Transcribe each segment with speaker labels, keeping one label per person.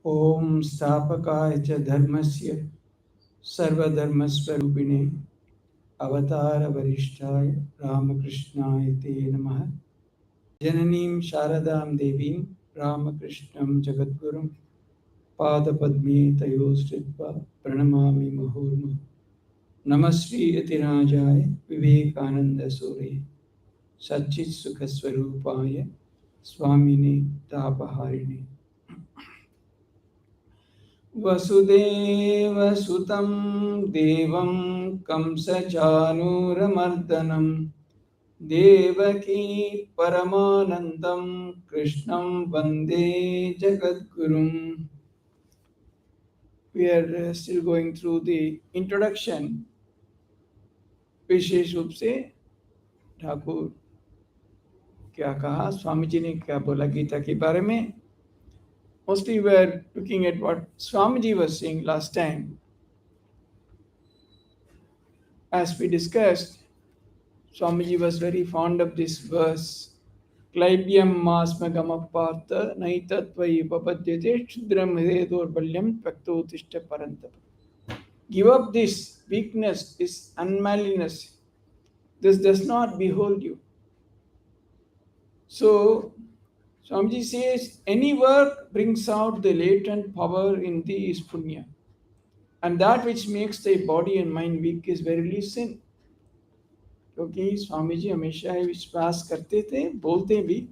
Speaker 1: Om Stapakaya cha dharmasya sarvadharmasvarupine avatara varishtaya Ramakrishnaya te namaha. Jananim Sharadam Devim Ramakrishnam Jagadgurum Padapadme Tayostritva Pranamami Muhurmu Namasri Yatirajaya Vivekananda Sure Satchit Sukhaswarupaya Swamini Tapaharini Vasudeva Sutam Devam Kamsachanuramardanam Devaki Paramanandam Krishnam Vande Jagadgurum. We are still going through the introduction. विशेष रूप से ठाकुर क्या कहा, स्वामी जी ने क्या बोला गीता के बारे में. Mostly we are looking at what Swamiji was saying last time. As we discussed, Swamiji was very fond of this verse. Klaibyam masmagam apartha naitatvai papadyate shudram hedorbalyam tvakto tishta parantapa. Give up this weakness, this unmanliness. This does not behold you. So, Swamiji says, any work brings out the latent power in thee is punya. And that which makes thy body and mind weak is verily sin. क्योंकि स्वामी जी हमेशा ही विश्वास करते थे, बोलते भी,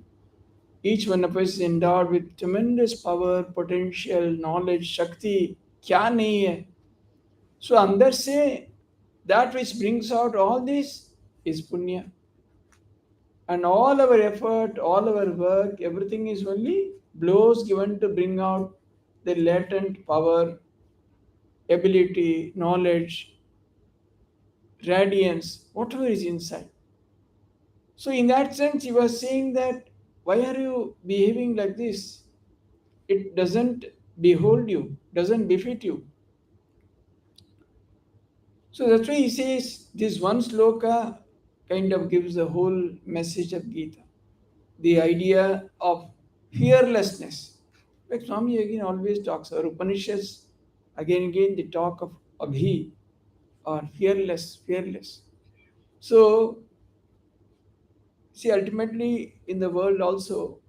Speaker 1: each one of us is endowed with tremendous power, potential, knowledge, shakti, क्या नहीं है. So अंदर से that which brings out all this is punya. And all our effort, all our work, everything is only blows given to bring out the latent power, ability, knowledge, radiance, whatever is inside. So in that sense, he was saying that, why are you behaving like this? It doesn't behold you, doesn't befit you. So that's why he says this one sloka kind of gives the whole message of Gita. The idea of fearlessness. Like Swami again always talks, or Upanishads again and again they talk of abhi, or fearless. So, see, ultimately in the world also,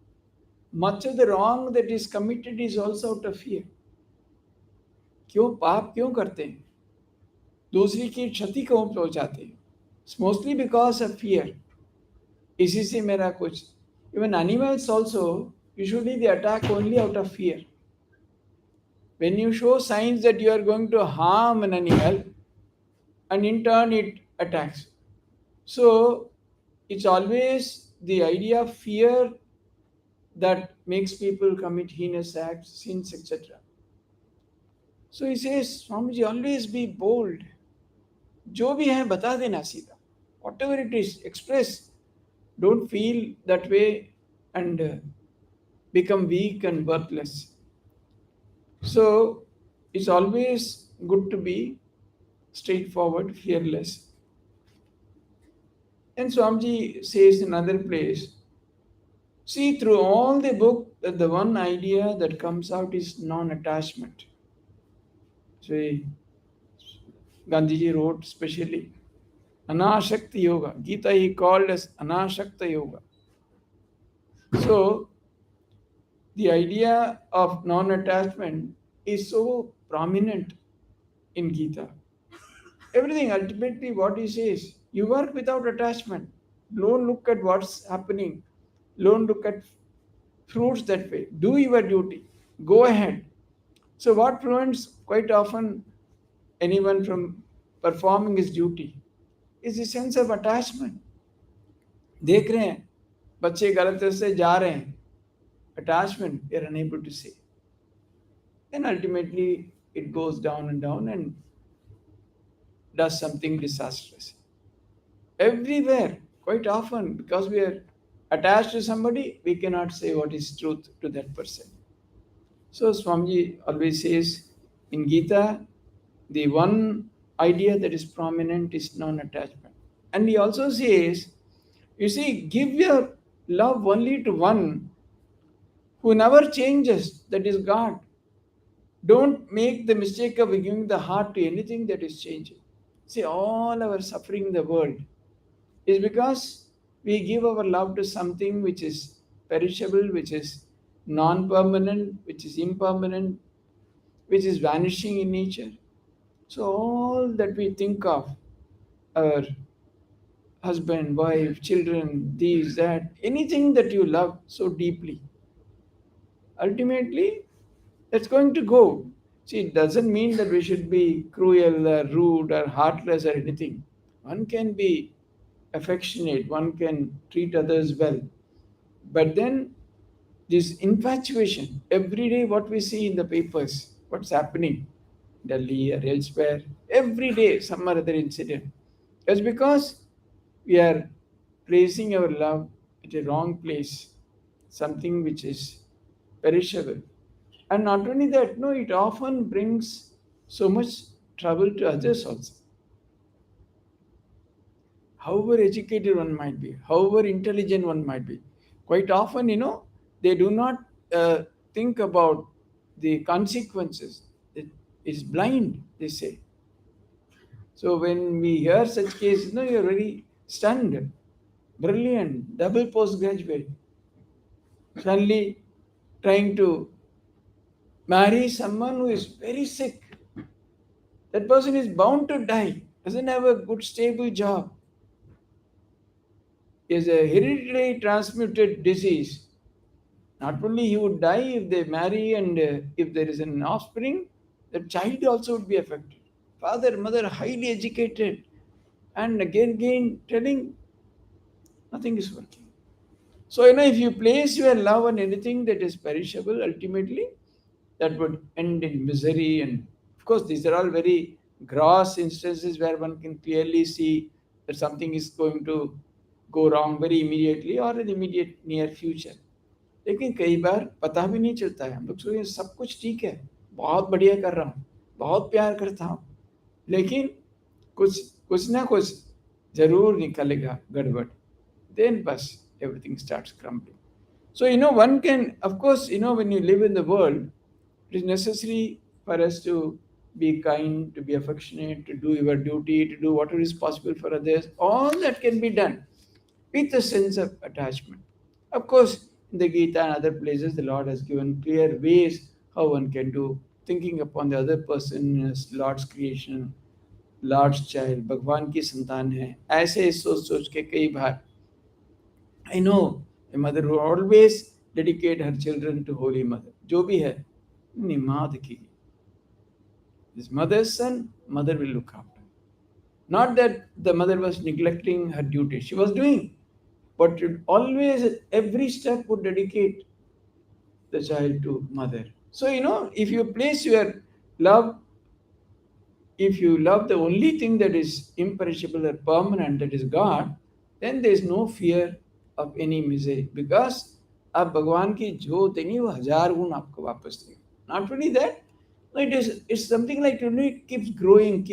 Speaker 1: much of the wrong that is committed is also out of fear. क्यों पाप क्यों करते हैं? दूसरी की क्षति क्यों पहुंचाते हैं? It's mostly because of fear. इसी से मेरा कुछ. Even animals also, usually they attack only out of fear. When you show signs that you are going to harm an animal, and in turn it attacks. So it's always the idea of fear that makes people commit heinous acts, sins, etc. So he says, Swamiji, always be bold. जो भी है बता देना सीधा. Whatever it is, express. Don't feel that way and become weak and worthless. So it's always good to be straightforward, fearless. And Swamiji says in another place, see, through all the book, the one idea that comes out is non-attachment. So Gandhiji wrote specially, Anashakti Yoga. Gita he called as Anashakta Yoga. So the idea of non-attachment is so prominent in Gita. Everything, ultimately what he says, you work without attachment. Don't look at what's happening. Don't look at fruits that way. Do your duty. Go ahead. So what prevents quite often anyone from performing his duty is the sense of attachment. देख रहे हैं बच्चे गलत रास्ते जा रहे हैं. Attachment, we are unable to see. And ultimately it goes down and does something disastrous. Everywhere, quite often, because we are attached to somebody, we cannot say what is truth to that person. So Swamiji always says in Gita, the one idea that is prominent is non-attachment. And he also says, you see, give your love only to one who never changes, that is God. Don't make the mistake of giving the heart to anything that is changing. See, all our suffering in the world is because we give our love to something which is perishable, which is non-permanent, which is impermanent, which is vanishing in nature. So all that we think of, our husband, wife, children, these, that, anything that you love so deeply, ultimately that's going to go. See, it doesn't mean that we should be cruel or rude or heartless or anything. One can be affectionate, one can treat others well. But then this infatuation, every day what we see in the papers, what's happening, Delhi or elsewhere, every day some or other incident. It's because we are placing our love at a wrong place, something which is perishable. And not only that, no, it often brings so much trouble to others also. However educated one might be, however intelligent one might be, quite often, they do not think about the consequences. It is blind, they say. So when we hear such cases, you're very stunned, brilliant, double postgraduate, suddenly trying to marry someone who is very sick. That person is bound to die, doesn't have a good stable job, is a hereditary transmitted disease. Not only he would die if they marry and if there is an offspring, the child also would be affected. Father, mother, highly educated, and again telling nothing is working. So, if you place your love on anything that is perishable, ultimately that would end in misery. And of course, these are all very gross instances where one can clearly see that something is going to go wrong very immediately or in immediate near future. लेकिन कई बार पता भी नहीं चलता है, हम लोग सोचते सब कुछ ठीक है, बहुत बढ़िया कर रहा हूँ, बहुत प्यार करता हूँ, लेकिन कुछ कुछ ना कुछ जरूर निकलेगा गड़बड़. Then bus, everything starts crumbling. So one can, of course, when you live in the world, it is necessary for us to be kind, to be affectionate, to do your duty, to do whatever is possible for others. All that can be done with a sense of attachment. Of course, in the Gita and other places, the Lord has given clear ways how one can do, thinking upon the other person as Lord's creation, Lord's child, भगवान की संतान है. ऐसे सोच सोच के कई बार, I know a mother who always dedicate her children to Holy Mother. जो भी है, निमाद की. This mother's son, mother will look after. Not that the mother was neglecting her duty. She was doing. But always, at every step, would dedicate the child to mother. So, if you place your love, if you love the only thing that is imperishable or permanent, that is God, then there is no fear of any misery. Because आप भगवान की जो देंगे वो 1000 गुण आपको वापस देंगे. Not only that, no, it's something like it keeps growing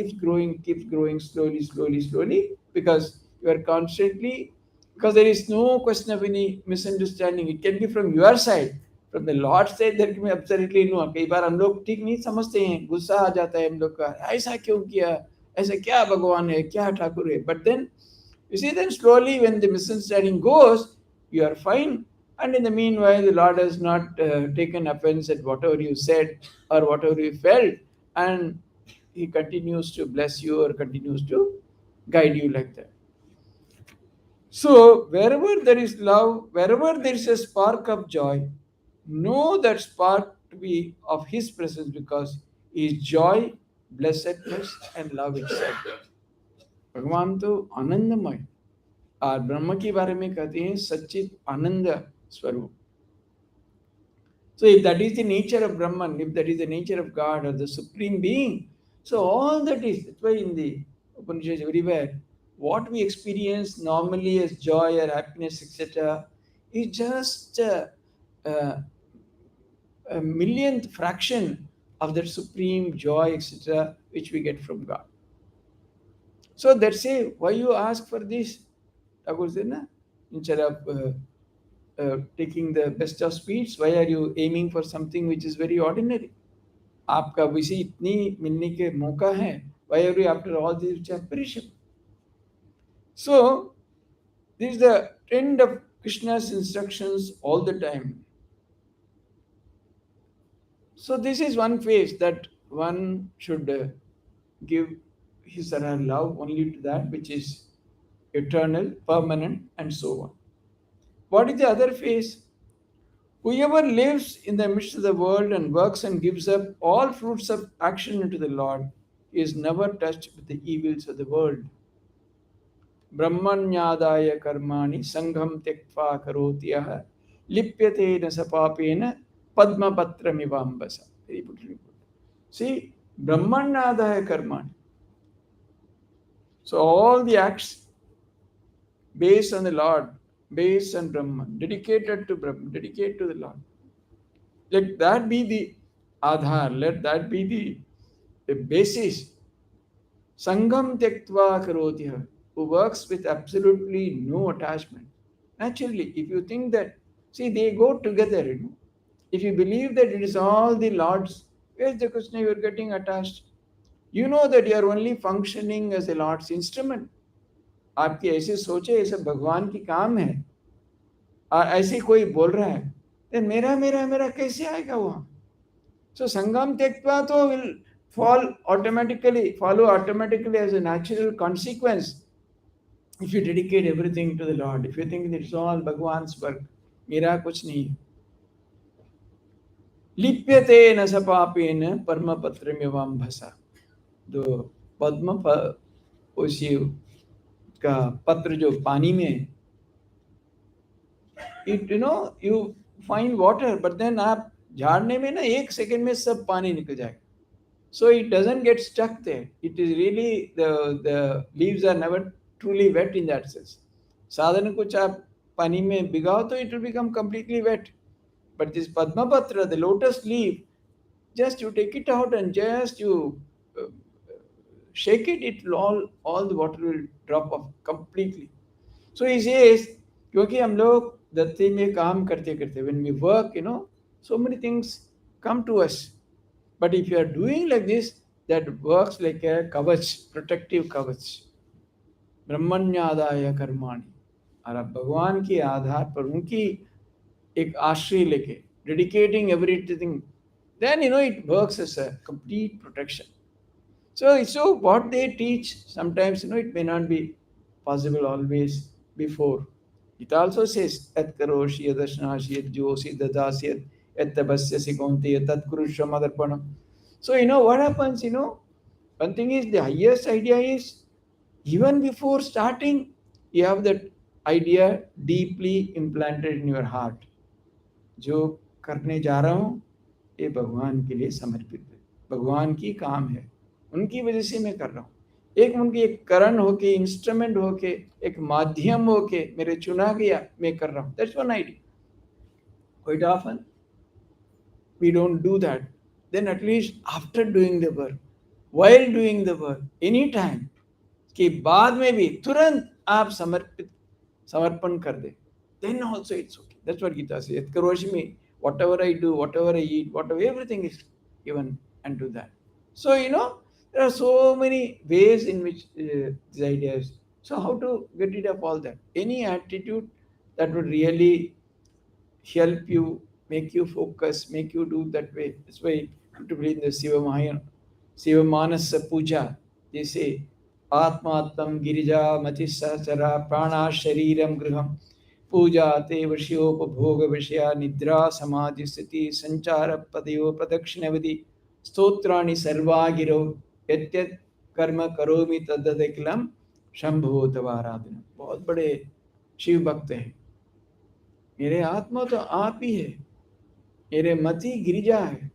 Speaker 1: slowly, because you are constantly, because there is no question of any misunderstanding. It can be from your side, from the Lord's side, there can be absolutely no. कई बार हम लोग ठीक नहीं समझते हैं, गुस्सा आ जाता है हम लोग का, ऐसा क्यों किया, ऐसा क्या भगवान है, क्या ठाकुर है. But then you see, then slowly when the misunderstanding goes, you are fine. And in the meanwhile, the Lord has not taken offense at whatever you said or whatever you felt, and He continues to bless you or continues to guide you like that. So, wherever there is love, wherever there is a spark of joy, know that spark to be of His presence, because He is joy, blessedness, and love itself. भगवान तो आनंदमय, और ब्रह्म के बारे में कहते हैं सच्चित आनंद स्वरूप. So if that is the nature of Brahman, if that is the nature of God or the Supreme Being, so all that is, that's why in the Upanishads everywhere, what we experience normally as joy or happiness, etc., is just a millionth fraction of that supreme joy, etc., which we get from God. So that's say, why you ask for this? Thakur said, na? Instead of taking the best of speeds, why are you aiming for something which is very ordinary? आपका वैसे इतनी मिलने के मौका है, why are you after all this which are perishable? So this is the trend of Krishna's instructions all the time. So this is one phase that one should give his or her love only to that which is eternal, permanent, and so on. What is the other phase? Whoever lives in the midst of the world and works and gives up all fruits of action into the Lord is never touched with the evils of the world. Brahmanyadaya karmani sangham tektva karotiyah lipyate na sapapena padma patramivambasa. Very beautifully put. See, Brahmanyadaya karmani. So all the acts based on the Lord, based on Brahman, dedicated to Brahman, dedicated to the Lord. Let that be the Adhar, let that be the basis. Sangam Tektva Karotya, who works with absolutely no attachment. Naturally, if you think that, see, they go together, you know. If you believe that it is all the Lord's, where's the Krishna you are getting attached? You know that you are only functioning as a Lord's instrument. आपकी ऐसे सोचे ये सब भगवान की काम है और ऐसे कोई बोल रहा है तो मेरा मेरा मेरा कैसे आएगा वहां? So Sangam Tektva to will follow automatically as a natural consequence if you dedicate everything to the Lord. If you think that it's all Bhagwan's work, मेरा कुछ नहीं. लिप्यते न सपापेन परम पत्रमिवं भसा. जो पद्म उसी का पत्र जो पानी में, it you find water, but then आप झाड़ने में ना 1 सेकंड में सब पानी निकल जाएगा. So it doesn't get stuck there. It is really the leaves are never truly wet in that sense. साधारण कुछ आप पानी में भिगाओ तो it will become completely wet. But this Padma Patra, the lotus leaf, just you take it out and just you shake it, it will all the water will drop off completely. So he says, क्योंकि हम लोग धरती में काम करते करते, when we work, so many things come to us. But if you are doing like this, that works like a kavach, protective kavach. ब्रह्मण्यादाय कर्माणि. और आप भगवान के आधार पर उनकी एक आश्रय लेके, dedicating everything, then it works as a complete protection. So what they teach, sometimes it may not be possible always before. It also says, Yat karoshi yadashnashi yad josi dadasi yat tapasyasi kaunteya tat kurushya madarpanam. So what happens, one thing is the highest idea is, even before starting, you have that idea deeply implanted in your heart. जो करने जा रहा हूँ ये भगवान के लिए समर्पित है, भगवान की काम है, उनकी वजह से मैं कर रहा हूँ. एक उनकी एक करण होके, इंस्ट्रूमेंट होके, एक माध्यम होके मेरे चुना गया, मैं कर रहा हूँ. That's one idea. Quite often we don't do that. Then at least after doing the work, while doing the work, any time, के बाद में भी तुरंत आप समर्पण कर दे, then also it's okay. That's what Gita says. Yat karoshi me, whatever I do, whatever I eat, whatever, everything is given unto that. So there are so many ways in which these ideas. So how to get rid of all that? Any attitude that would really help you, make you focus, make you do that way. That's why to bring the Siva Manasa Puja, they say, Atmattam Girija Matisachara Prana Shariram Griham Puja Te Vashyopa Vishya Nidra Samadhi Sthiti Sanchara Padayo Pradakshinavidhi Stotrani Sarvagiro Yatyat Karma Karomi Tadadekilam Shambho Tavaradana. बहुत बड़े शिव भक्त हैं. मेरे आत्मा तो आप ही है, मेरे मति गिरिजा है,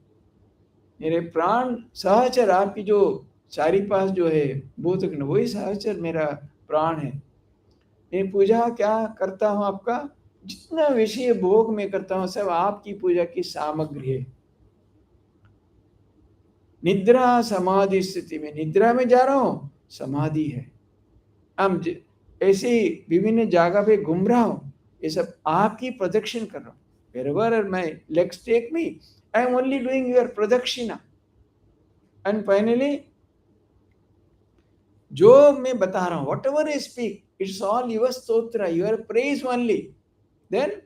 Speaker 1: मेरे प्राण सहचर आपकी जो चारी पास जो है भूत वही सहचर मेरा प्राण है. मैं पूजा क्या करता हूँ आपका, जितना विषय भोग में करता हूँ सब आपकी पूजा की सामग्री है. निद्रा समाधि स्थिति में, निद्रा में जा रहा हूँ, समाधि है. हम ऐसे विभिन्न जगह पे घूम रहा हूँ, ये सब आपकी प्रदक्षिण कर रहा हूँ. Wherever my legs take me, I am only doing your pradakshina. And finally, जो मैं बता रहा हूँ, whatever I speak, it's all your stotra, your praise only. Then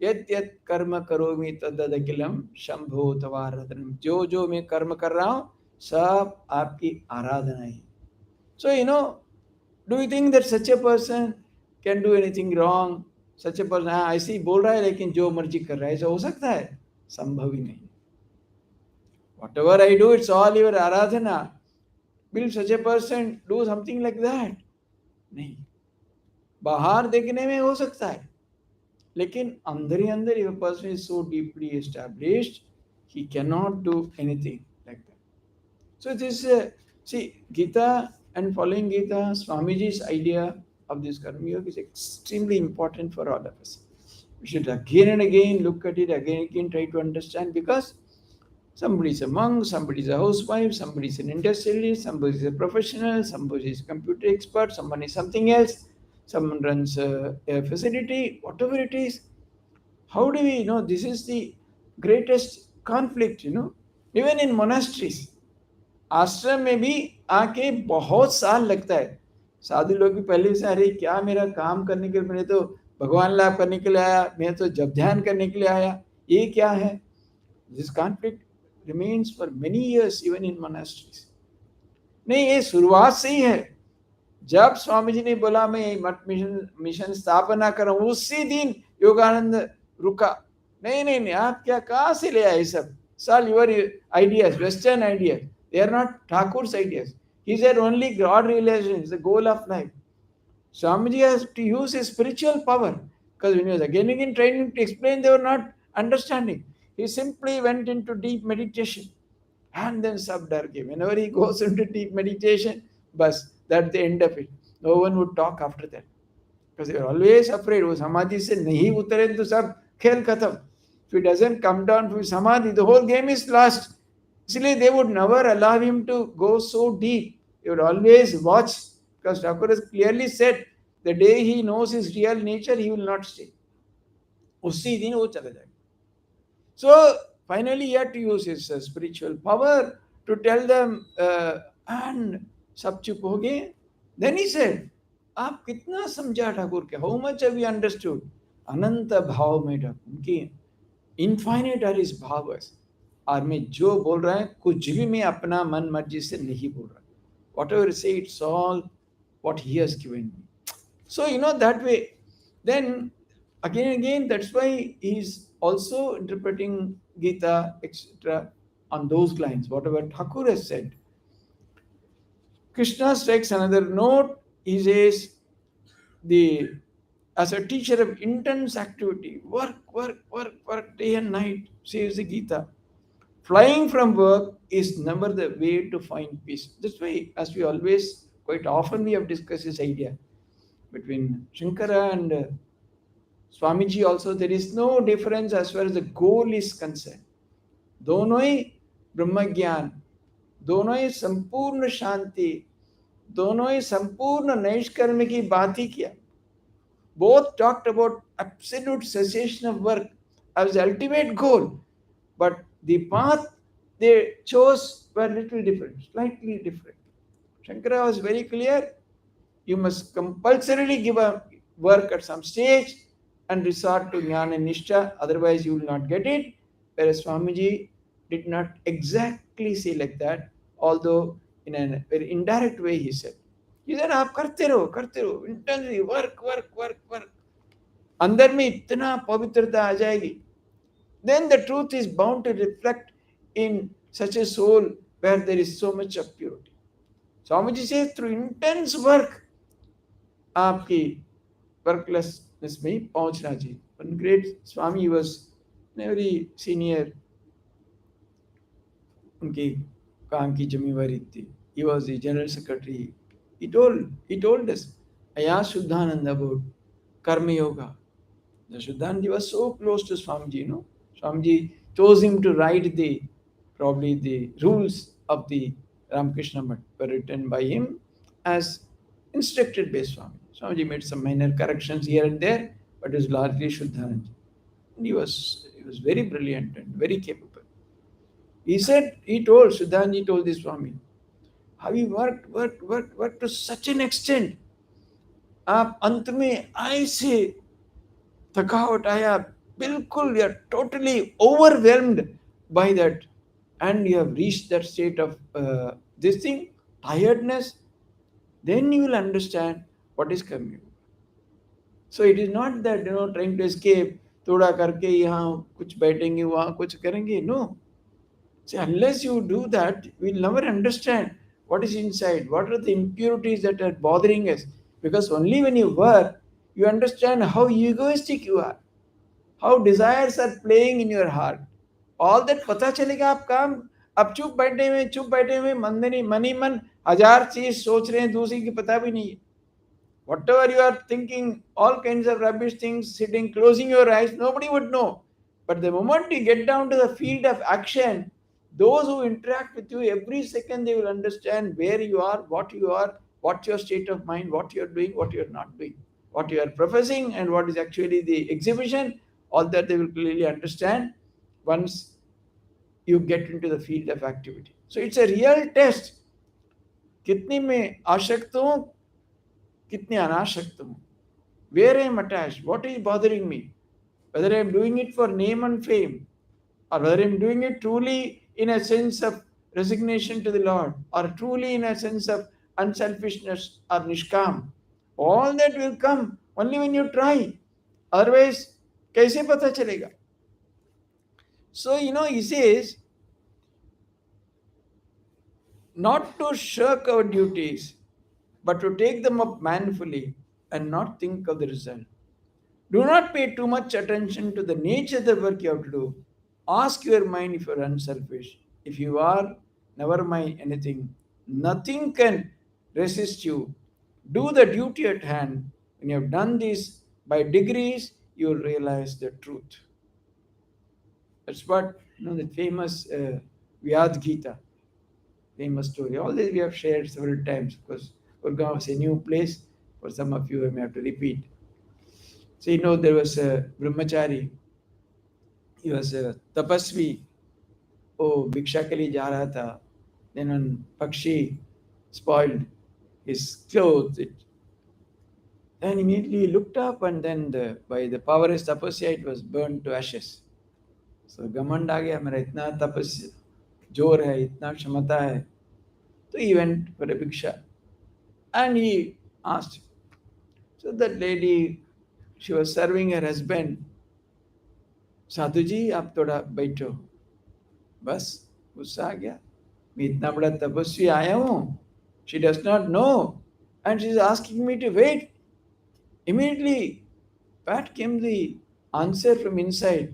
Speaker 1: यत यत कर्म करोमि तदखिलम शंभो तवाराधनम, जो जो मैं कर्म कर रहा हूँ सब आपकी आराधना है. So do you think that such a person can do anything wrong? Such a person, I see बोल रहा है लेकिन जो मर्जी कर रहा है, ऐसा हो सकता है? संभव ही नहीं. Whatever I do, it's all your Aradhana. Will such a person do something like that? नहीं. बाहर देखने में हो सकता है, लेकिन अंदर ही अंदर if a person is so deeply established, he cannot do anything like that. So this, see, Gita and following Gita, Swamiji's idea of this karma yoga is extremely important for all of us. We should again and again look at it, again and again try to understand, because somebody is a monk, somebody is a housewife, somebody is an industrialist, somebody is a professional, somebody is a computer expert, someone is something else, someone runs a facility, whatever it is. How do we know? This is the greatest conflict, even in monasteries. आश्रम में भी आके बहुत साल लगता है. साधु लोग भी पहले से, अरे क्या मेरा काम करने के लिए, मैंने तो भगवान लाभ करने के लिए आया, मैं तो जब ध्यान करने के लिए आया, ये क्या है? This conflict remains for many years even in monasteries. नहीं, ये शुरुआत से ही है. जब स्वामी जी ने बोला मैं मठ मिशन स्थापना करूं, उसी दिन योगानंद रुका. नहीं, आप क्या कहाँ से ले आए सब? All your ideas, Western ideas. They are not Thakur's ideas. He said only God realization is the goal of life. Swamiji has to use his spiritual power, because when he was again and again trying to explain, they were not understanding. He simply went into deep meditation and then subdarge. Whenever he goes into deep meditation, bas, that's the end of it. No one would talk after that, because they were always afraid. वो समाधि से नहीं उतरे तो सब खेल खत्म. If he doesn't come down from samadhi, the whole game is lost. Actually, they would never allow him to go so deep. They would always watch, because Thakur has clearly said, the day he knows his real nature, he will not stay. उसी दिन वो चला जाएगा. So finally, he had to use his spiritual power to tell them, and सब चुप हो गए. Then he said, आप कितना समझा ठाकुर के? How much have you understood? अनंत भाव में ठाकुर, उनकी infinite are his bhavas. और मैं जो बोल रहा है, कुछ भी मैं अपना मन मर्जी से नहीं बोल रहा. Whatever I say, it's all what he has given me. So that way. Then again and again, that's why he's also interpreting Gita, etc., on those lines, whatever Thakur has said. Krishna strikes another note. He says, as a teacher of intense activity, work day and night, says the Gita. Flying from work is never the way to find peace. That's why, as we always, quite often we have discussed this idea between Shankara and Swamiji also, there is no difference as far as the goal is concerned. दोनों ही ब्रह्म ज्ञान, दोनों ही संपूर्ण शांति, दोनों ही संपूर्ण नैष्कर्म की बात ही किया. Both talked about absolute cessation of work as the ultimate goal, but the path they chose were little different, slightly different. Shankara was very clear, you must compulsorily give up work at some stage and resort to Jnana and Nishtha, otherwise you will not get it. Whereas Swamiji did not exactly say like that, although in a very indirect way he said. He said, आप करते रहो, intensely work. अंदर में इतना पवित्रता आ जाएगी. Then the truth is bound to reflect in such a soul where there is so much of purity. Swamiji says, through intense work, आपकी worklessness में पहुंचना चाहिए. One great Swami was very senior. उनकी काम की जिम्मेवारी थी. He was the general secretary. He told us, I asked Shuddhananda about karma yoga. The Shuddhananda was so close to Swamiji, Swamiji chose him to write the rules of the Ramakrishna Mission were written by him as instructed by Swami. Swamiji made some minor corrections here and there, but it was largely Shuddhananda. And he was very brilliant and very capable. He told, Siddhanji told this Swami, how he worked to such an extent. आप अंत में ऐसे थकावट आया, बिल्कुल, you are totally overwhelmed by that, and you have reached that state of this thing, tiredness, then you will understand what is coming. So it is not that trying to escape, थोड़ा करके यहाँ कुछ बैठेंगे वहाँ कुछ करेंगे. No. See, unless you do that, we will never understand what is inside, what are the impurities that are bothering us. Because only when you work, you understand how egoistic you are, how desires are playing in your heart. All that पता चलेगा आप काम, अब चुप बैठे हुए money मन हजार चीज सोच रहे हैं, दूसरी की पता भी नहीं है. Whatever you are thinking, all kinds of rubbish things, sitting, closing your eyes, nobody would know. But the moment you get down to the field of action, those who interact with you every second, they will understand where you are, what's your state of mind, what you are doing, what you are not doing, what you are professing, and what is actually the exhibition. All that they will clearly understand once you get into the field of activity. So it's a real test. कितनी में आसक्त हूँ, कितने अनासक्त हूँ, where I am attached, what is bothering me, whether I am doing it for name and fame, or whether I am doing it truly in a sense of resignation to the Lord, or truly in a sense of unselfishness or nishkam. All that will come only when you try. Otherwise, कैसे पता चलेगा? So, he says, not to shirk our duties, but to take them up manfully and not think of the result. Do not pay too much attention to the nature of the work you have to do. Ask your mind if you are unselfish. If you are, never mind anything. Nothing can resist you. Do the duty at hand. When you have done this by degrees, you will realize the truth. That's what the famous Bhagavadgita, famous story. All this we have shared several times because Gurugram was a new place. For some of you, I may have to repeat. So there was a brahmachari. He was a tapasvi. Oh, भिक्षा के लिए जा रहा था. Then when Pakshi spoiled his clothes, then immediately he looked up, and then by the power of tapasya, it was burned to ashes. So घमंड आ गया, मेरा इतना तपस्या जोर है, इतना क्षमता है. So he went for a भिक्षा, and he asked. So that lady, she was serving her husband. साधु जी आप थोड़ा बैठो. बस गुस्सा आ गया, मैं इतना बड़ा तपस्वी आया हूँ. She does not know, and she is asking me to wait. Immediately, back came the answer from inside.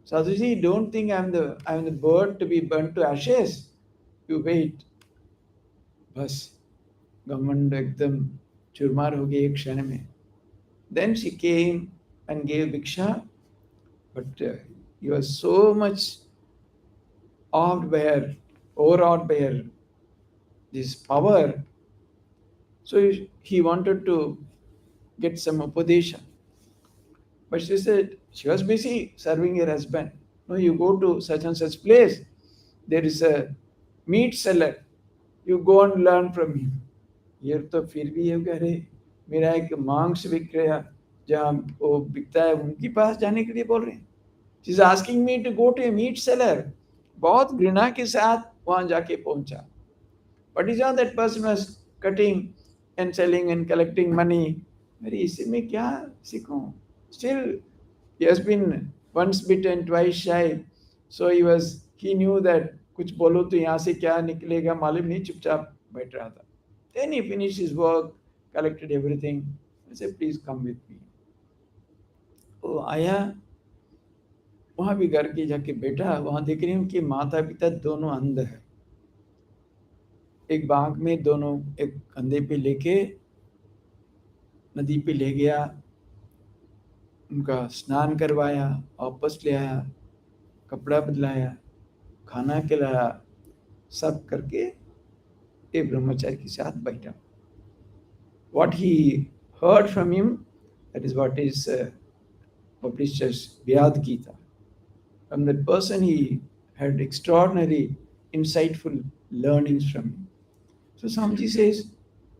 Speaker 1: Sadhu ji, don't think I'm the bird to be burnt to ashes. You wait. बस घमंड एकदम चूरमार हो गई एक क्षण में. Then she came and gave Bhiksha, but he was so much awed by her, overawed by her, this power. So he wanted to get some upadesha. But she said she was busy serving her husband. No, you go to such and such place. There is a meat seller. You go and learn from him. ये तो फिर भी ये कह रहे मेरा एक मांस विक्रेता जहाँ वो बिकता है उनके पास जाने के लिए बोल रहे हैं. She is asking me to go to a meat seller. बहुत घृणा के साथ वहाँ जाके पहुँचा. But is not that person was cutting and selling and collecting money. मेरी इसी में क्या सीखूं? Still, he has been once bitten, twice shy. So he knew that कुछ बोलो तो यहाँ से क्या निकलेगा मालूम नहीं, चुपचाप बैठ रहा था. Then he finished his work, collected everything. I said, please come with me. वो आया, वहाँ भी घर के जाके बैठा. वहाँ देख रही हूँ कि माता पिता दोनों अंध है. एक बाग में दोनों एक कंधे पे लेके नदी पे ले गया, उनका स्नान करवाया, वापस ले आया, कपड़ा बदलाया, खाना खिलाया, सब करके एक ब्रह्मचारी के साथ बैठा. What he heard from him, that is what is published as Bhagavadgita. From that person he had extraordinary, insightful learnings from him. So Swamiji says,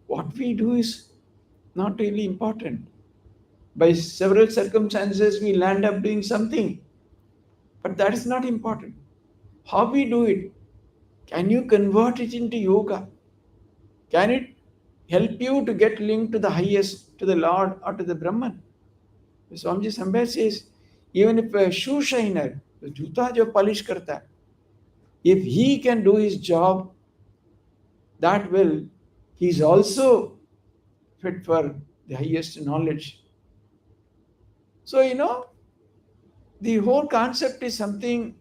Speaker 1: what we do is not really important. By several circumstances, we land up doing something, but that is not important. How we do it? Can you convert it into yoga? Can it help you to get linked to the highest, to the Lord or to the Brahman? Swamiji Sambhar says, even if a shoe shiner, the जूता जो polish करता है, if he can do his job that well, he is also fit for the highest knowledge. So, the whole concept is something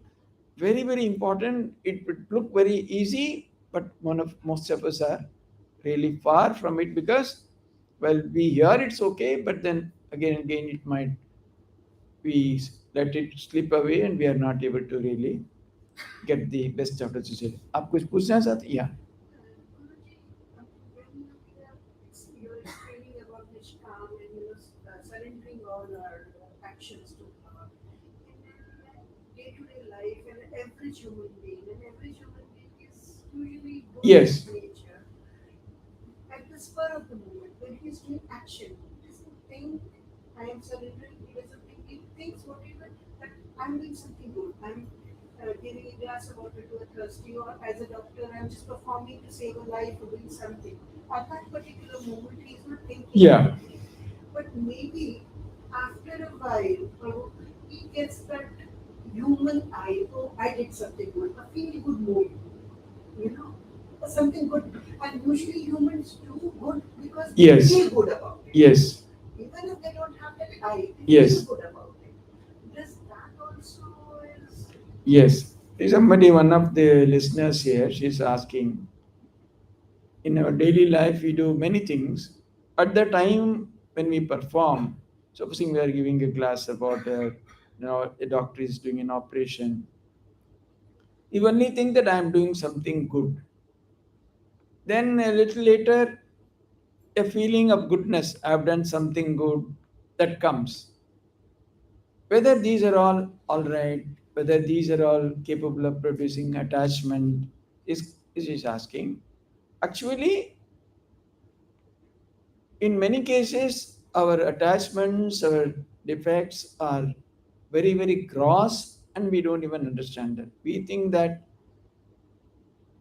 Speaker 1: very, very important. It would look very easy, but most of us are really far from it because, well, we hear it's okay, but then again and again it might we let it slip away and we are not able to really get the best out of the situation. आप कुछ पूछना चाहते हैं? Yeah.
Speaker 2: You're explaining about Nishkam and surrendering all our actions to God. In day-to-day life, and every human being is usually good
Speaker 1: Yes.
Speaker 2: in nature. At the spur of the moment, when he's doing action, he doesn't think, I am surrendering, he doesn't think, he thinks whatever, that I'm doing something good. I'm giving a glass of water to a thirsty, or as a doctor, I'm just performing to save a life or doing something. At that particular moment, he's not thinking.
Speaker 1: Yeah.
Speaker 2: Anything. But maybe after a while, he gets that human eye, oh, I did something good, a feel good moment, something good. And usually humans do good because they
Speaker 1: Yes.
Speaker 2: feel good about it.
Speaker 1: Yes.
Speaker 2: Even if they don't have that eye, they
Speaker 1: Yes.
Speaker 2: feel good about it. Does that also is
Speaker 1: Yes. Somebody, one of the listeners here, she's asking, in our daily life, we do many things. At the time when we perform, supposing we are giving a class about, a doctor is doing an operation, you only think that I am doing something good. Then a little later, a feeling of goodness, I have done something good, that comes. Whether these are all right, whether these are all capable of producing attachment, is asking. Actually, in many cases, our attachments, our defects are very, very gross, and we don't even understand that. We think that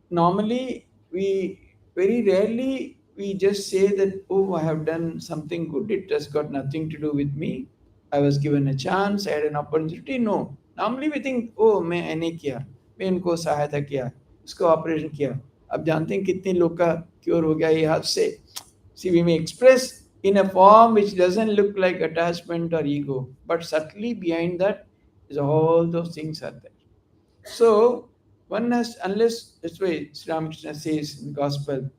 Speaker 1: normally we very rarely we just say that, oh, I have done something good, it has got nothing to do with me, I was given a chance, I had an opportunity. No, normally we think, oh, मैंने किया, मैं इनको सहायता किया, इसको operation किया. अब जानते हैं कितने लोग का क्योर हो गया ये हाथ से. See, we may express in a form which doesn't look like attachment or ego, but subtly behind that is all those things are there. So one has, unless, that's why Sri Ramakrishna says in gospel,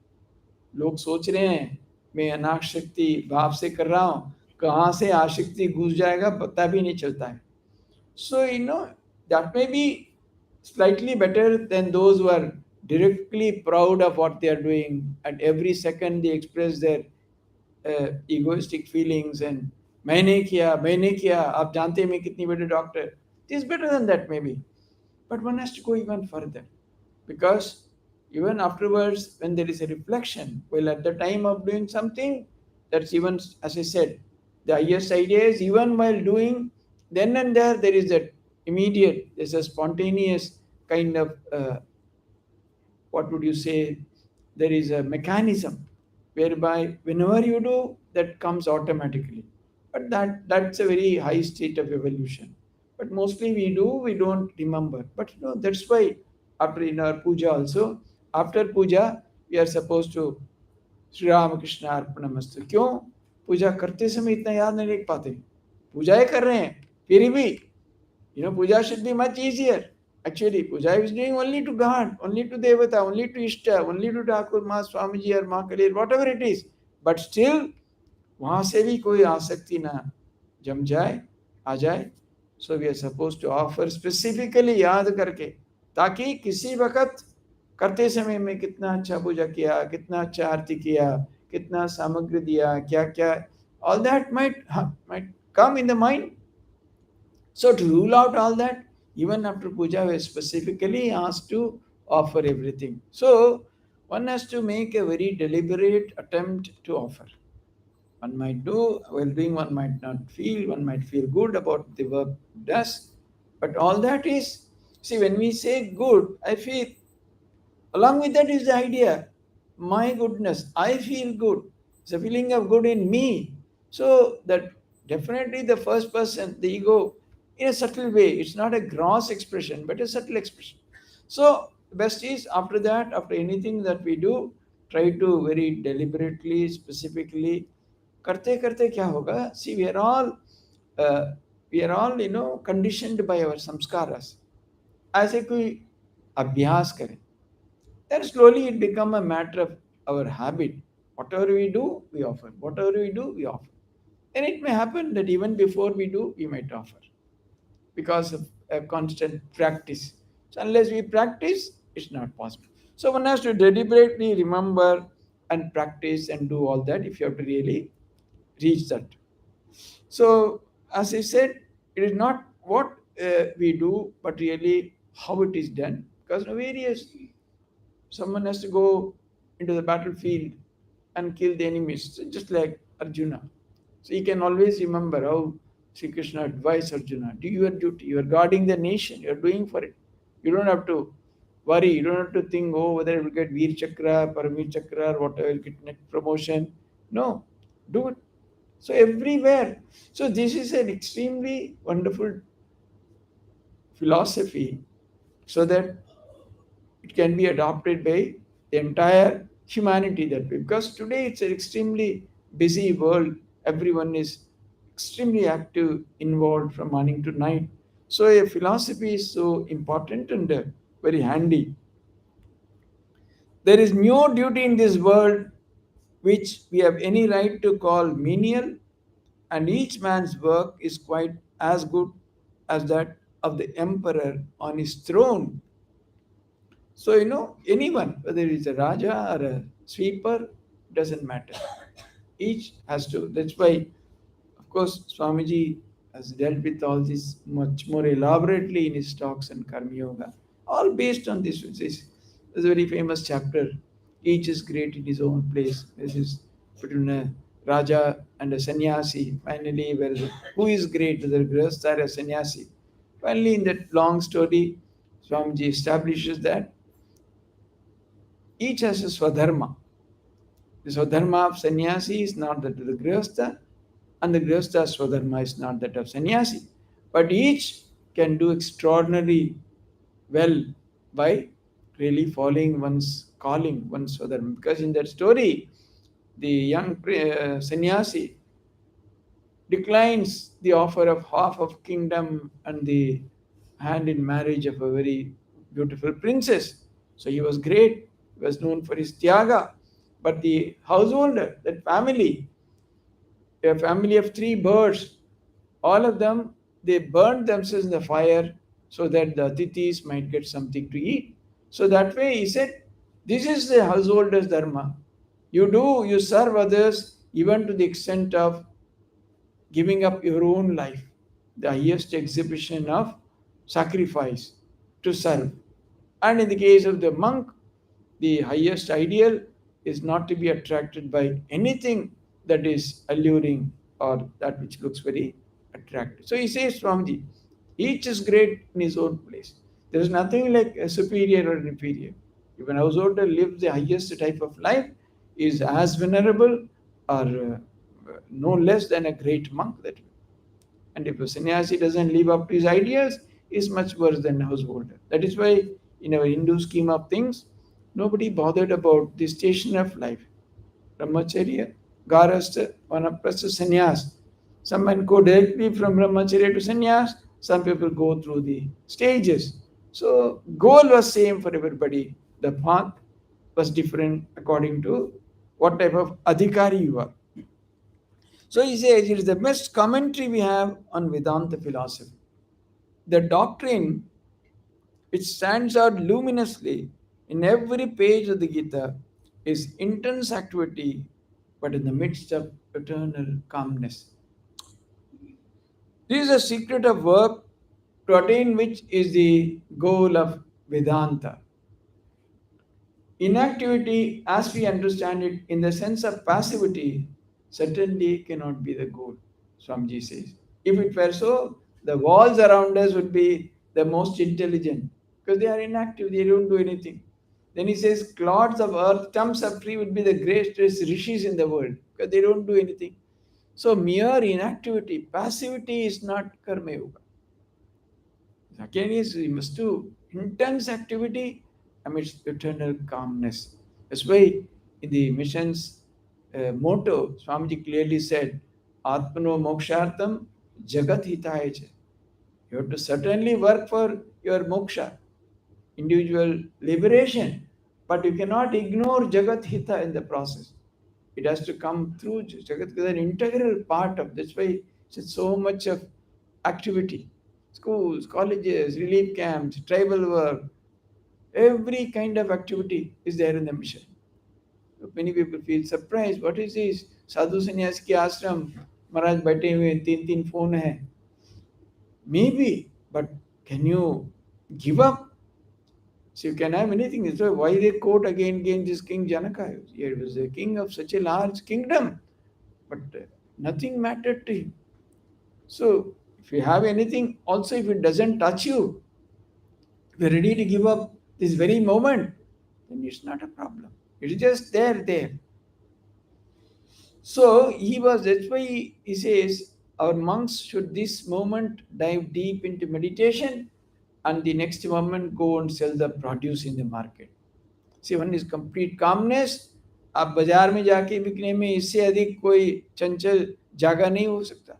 Speaker 1: लोग सोच रहे हैं मैं अनाशक्ति भाव से कर रहा हूँ, कहाँ से आशक्ति घुस जाएगा पता भी नहीं चलता है. So that may be slightly better than those who are directly proud of what they are doing, and every second they express their egoistic feelings and मैंने किया आप जानते हैं मैं कितनी बड़ी doctor. It is better than that maybe, but one has to go even further, because even afterwards when there is a reflection, well, at the time of doing something, that's even, as I said, the highest idea is even while doing, then and there is that immediate, there's a spontaneous kind of what would you say, there is a mechanism whereby whenever you do, that comes automatically. But that's a very high state of evolution. But mostly we don't remember. But that's why after in our puja also, after puja, we are supposed to Shri Ramakrishna Arpanamastu. क्यों? पूजा करते समय इतना याद नहीं रख पाते, पूजाएं कर रहे हैं फिर भी, puja should be much easier. Actually, puja is doing only to God, only to Devata, only to Ishta, only to Thakur, Ma Swamiji or Ma Kalir, whatever it is. But still, वहाँ से भी कोई आसक्ति ना जम जाए, आ जाए. So we are supposed to offer specifically याद करके, ताकि किसी वक्त करते समय में कितना अच्छा पूजा किया, कितना अच्छा आरती किया, कितना सामग्री दिया, क्या क्या, all that might come in the mind. So to rule out all that, Even after puja, we are specifically asked to offer everything. So one has to make a very deliberate attempt to offer. One might do, while doing, one might not feel, one might feel good about the work does. But all that is, see, when we say good, I feel, along with that is the idea, my goodness, I feel good. It's a feeling of good in me. So that definitely the first person, the ego, in a subtle way, it's not a gross expression, but a subtle expression. So best is after that, after anything that we do, try to very deliberately, specifically, करते करते क्या होगा? See, uh, we are all conditioned by our samskaras. ऐसे कोई अभ्यास करें, then slowly it become a matter of our habit. Whatever we do, we offer. Whatever we do, we offer. And it may happen that even before we do, we might offer because of a constant practice. So unless we practice, it's not possible. So one has to deliberately remember and practice and do all that if you have to really reach that. So as I said, it is not what we do, but really how it is done. Because various someone has to go into the battlefield and kill the enemies, so just like Arjuna. So he can always remember how Sri Krishna advised Arjuna, do your duty, you are guarding the nation, you are doing for it. You don't have to worry, you don't have to think, oh, whether it will get Veer Chakra, Paramir Chakra, or whatever, will get next promotion. No, do it. So everywhere. So this is an extremely wonderful philosophy so that it can be adopted by the entire humanity that way. Because today it's an extremely busy world. Everyone is extremely active, involved from morning to night. So a philosophy is so important and very handy. There is no duty in this world which we have any right to call menial, and each man's work is quite as good as that of the emperor on his throne. So, anyone, whether it's a Raja or a sweeper, doesn't matter. Each has to. That's why, of course, Swamiji has dealt with all this much more elaborately in his talks on Karma Yoga, all based on this. This is a very famous chapter. Each is great in his own place. This is between a Raja and a sannyasi. Finally, who is great, whether Grihastha or a sannyasi? Finally, in that long story, Swamiji establishes that each has a swadharma. The swadharma of sannyasi is not that of the grihastha, and the grihastha swadharma is not that of sannyasi. But each can do extraordinarily well by really following one's calling, one's swadharma. Because in that story, the young sannyasi declines the offer of half of kingdom and the hand in marriage of a very beautiful princess. So he was great, he was known for his tyaga. But the householder, that family, a family of three birds, all of them, they burned themselves in the fire so that the atithis might get something to eat. So that way he said, this is the householder's dharma. You serve others even to the extent of giving up your own life, the highest exhibition of sacrifice to serve. And in the case of the monk, the highest ideal is not to be attracted by anything that is alluring or that which looks very attractive. So he says, Swamiji, each is great in his own place. There is nothing like a superior or an inferior. If an householder lives the highest type of life, is as venerable or no less than a great monk that way. And if a sannyasi doesn't live up to his ideals, is much worse than a householder. That is why, in our Hindu scheme of things, nobody bothered about the station of life. Brahmacharya, Garastha, Vanaprastha, Sannyas. Some men go directly from Brahmacharya to Sannyas, some people go through the stages. So, goal was same for everybody. The path was different according to what type of adhikari you are. So he says it is the best commentary we have on Vedanta philosophy. The doctrine which stands out luminously in every page of the Gita is intense activity, but in the midst of eternal calmness. This is a secret of work to attain which is the goal of Vedanta. Inactivity, as we understand it, in the sense of passivity, certainly cannot be the goal, Swamiji says. If it were so, the walls around us would be the most intelligent because they are inactive, they don't do anything. Then he says, clods of earth, stumps of tree would be the greatest rishis in the world because they don't do anything. So, mere inactivity, passivity is not Karma Yoga. Second is we must do intense activity amidst eternal calmness. That's why in the mission's motto, Swamiji clearly said, Atmano mokshartam jagat hitaya cha. You have to certainly work for your moksha, individual liberation, but you cannot ignore jagat hita in the process. It has to come through jagat is an integral part of. That's why it's so much of activity. Schools, colleges, relief camps, tribal work, every kind of activity is there in the mission. Many people feel surprised. What is this? Sadhu Sannyas ki ashram, Maharaj बैठे हुए तीन phone hai. Maybe, but can you give up? So you can have anything. So why they quote again this King Janaka? He was a king of such a large kingdom, but nothing mattered to him. So if you have anything, also if it doesn't touch you, if you're ready to give up this very moment, then it's not a problem. It's just there. So that's why he says, our monks should this moment dive deep into meditation and the next moment go and sell the produce in the market. See, one is complete calmness. आप बाजार में जाके बिकने में इससे अधिक कोई चंचल जागा नहीं हो सकता.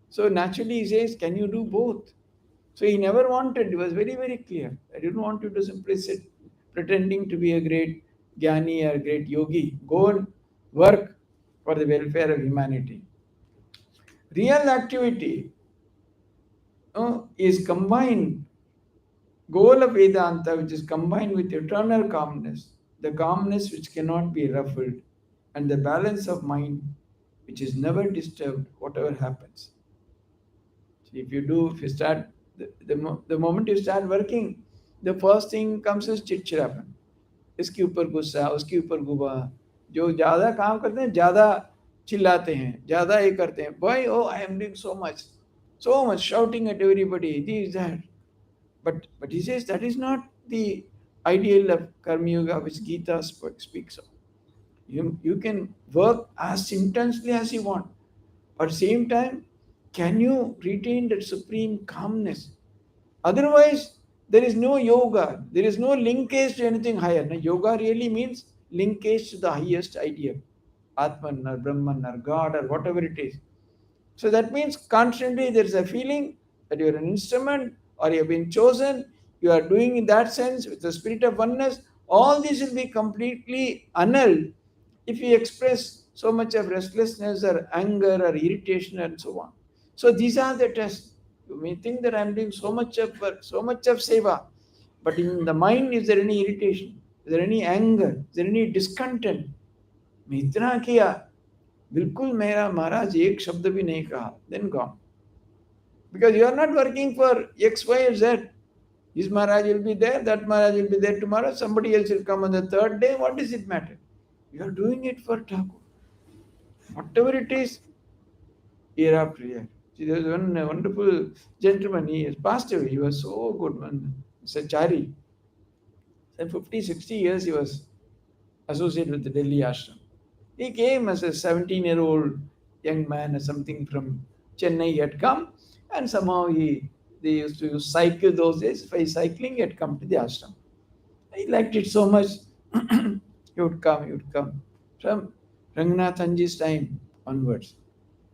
Speaker 1: So naturally he says, can you do both? So he never wanted, it was very, very clear. I didn't want you to simply sit pretending to be a great jnani or great yogi. Go and work for the welfare of humanity. Real activity is combined, goal of Vedanta, which is combined with eternal calmness, the calmness which cannot be ruffled, and the balance of mind which is never disturbed, whatever happens. If you start, the moment you start working, the first thing comes is चिड़चिड़ापन. इसके ऊपर गुस्सा, उसके ऊपर गुबा. जो ज़्यादा काम करते हैं ज़्यादा चिल्लाते हैं, ज़्यादा ये करते हैं. Why? Oh, I am doing so much shouting at everybody, this, that. But he says that is not the ideal of Karma Yoga which Gita speaks of. You can work as intensely as you want. But at the same time, can you retain that supreme calmness? Otherwise, there is no yoga. There is no linkage to anything higher. Now, yoga really means linkage to the highest idea. Atman or Brahman or God or whatever it is. So that means constantly there is a feeling that you are an instrument or you have been chosen. You are doing in that sense with the spirit of oneness. All this will be completely annulled if you express so much of restlessness or anger or irritation and so on. So these are the tests. You may think that I am doing so much of work, so much of seva, but in the mind, is there any irritation? Is there any anger? Is there any discontent? मैं इतना किया, बिल्कुल मेरा महाराज एक शब्द भी नहीं कहा, then gone. Because you are not working for X, Y, or Z. This Maharaj will be there, that Maharaj will be there tomorrow, somebody else will come on the third day. What does it matter? You are doing it for Thakur. Whatever it is, year after year. See, there was one wonderful gentleman, he has passed away. He was so good, man. Sachari. And 50, 60 years he was associated with the Delhi ashram. He came as a 17-year-old young man or something from Chennai. He had come and somehow they used to cycle those days. By cycling, he had come to the ashram. He liked it so much. He would come. From Ranganathanji's time onwards.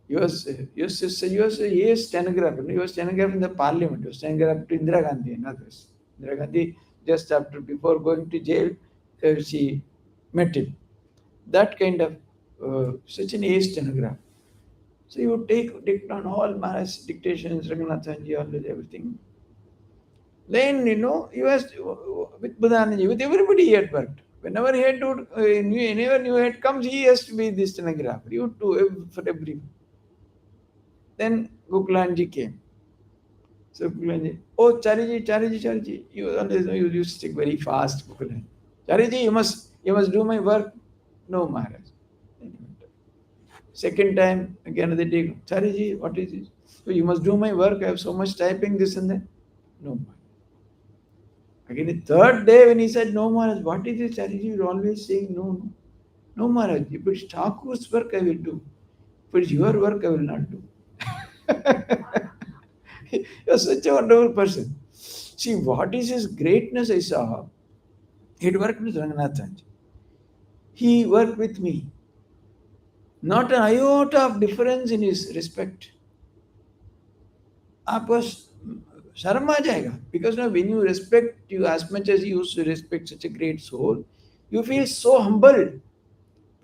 Speaker 1: He was a stenographer. He was stenographer in the parliament. He was stenographer to Indira Gandhi and others. Indira Gandhi, just before going to jail, she met him. That kind of such an ace stenographer. So he would take down all Maharaj's dictations, Ranganathanji, all everything. Then, he was with Buddhananji, with everybody he had worked. Whenever he had to, whenever new head comes, he has to be the stenographer. He would do for everyone. Then Gokulanji came. So Pukulanji, oh Chariji, Chariji, Chariji, you always know you speak very fast, Pukulanji. Chariji, you must do my work. No, Maharaj. Second time, again the day, Chariji, what is this? So you must do my work. I have so much typing, this and that. No, Maharaj. Again, the third day when he said, no, Maharaj, what is this, Chariji? You're always saying no, no. No, Maharaj, if it's Thakur's work, I will do. If it's your work, I will not do. You're such a wonderful person. See, what is his greatness I saw? He'd worked with Ranganathan. He worked with me. Not an iota of difference in his respect. आपको शर्म आ जाएगा. Because now when you respect you as much as you used to respect such a great soul, you feel so humbled.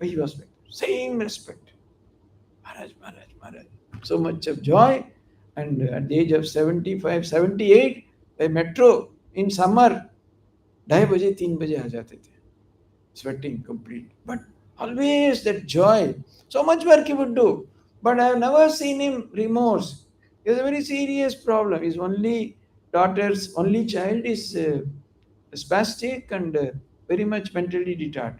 Speaker 1: But he was like, same respect. Maharaj, Maharaj, Maharaj. So much of joy. And at the age of 75, 78, by metro in summer, 2:30 बजे 3 बजे आ जाते थे. Sweating complete. But always that joy. So much work he would do. But I have never seen him remorse. He has a very serious problem. His only daughter's only child is spastic and very much mentally retarded.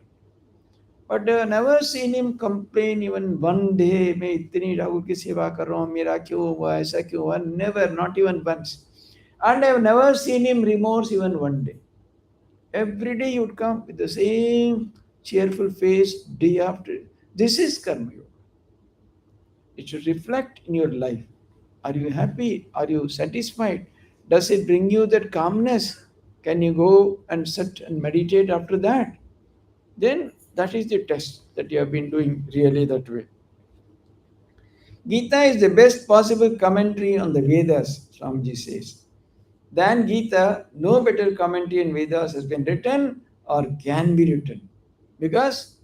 Speaker 1: But I have never seen him complain even one day, मैं इतनी ठाकुर की सेवा कर रहा हूँ, मेरा क्यों हुआ, ऐसा क्यों हुआ? Never, not even once. And I have never seen him remorse even one day. Every day he would come with the same cheerful face day after. This is Karma Yoga. It should reflect in your life. Are you happy? Are you satisfied? Does it bring you that calmness? Can you go and sit and meditate after that? Then that is the test that you have been doing really that way. Gita is the best possible commentary on the Vedas, Swamiji says. Than Gita, no better commentary in Vedas has been written or can be written. Because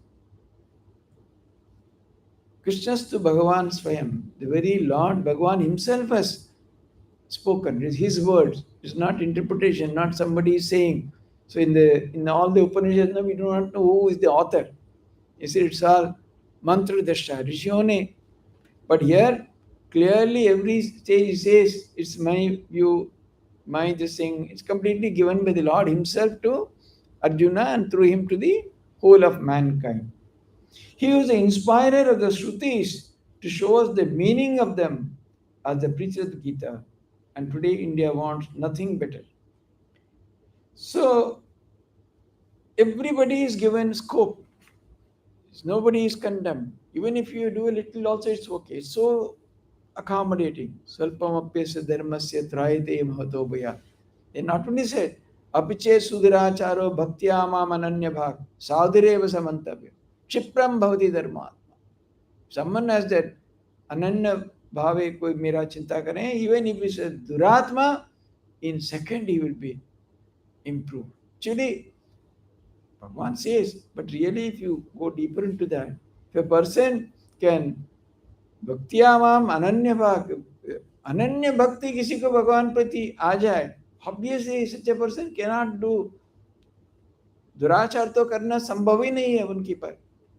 Speaker 1: Krishnastu Bhagavan Swayam, the very Lord Bhagavan himself has spoken. It's his words. It's not interpretation, not somebody saying. So in all the Upanishads, we do not know who is the author. You see, it's all mantra dasha, rishiyone. But here, clearly every stage says, it's my view, my this thing. It's completely given by the Lord himself to Arjuna and through him to the whole of mankind. He was the inspirer of the Shrutis to show us the meaning of them as the preacher of the Gita. And today India wants nothing better. So everybody is given scope. Nobody is condemned. Even if you do a little also, it's okay. It's so accommodating. Salpamapyasya dharmasya trayate mahato bhaya. They not only said, apiche sudiracharo bhaktyama mananya bhag saudhireva samantabhya Shipram bhavati dharma. Someone has that ananya bhave koi mera chinta kare, even if it's a duratma, in second he will be improved. Actually, Bhagwan says, but really if you go deeper into that, if a person can bhaktyamam ananya bhakti kisi ko Bhagwan prati aa jaye, obviously such a person cannot do दुराचार तो करना संभव ही नहीं है उनकी पर.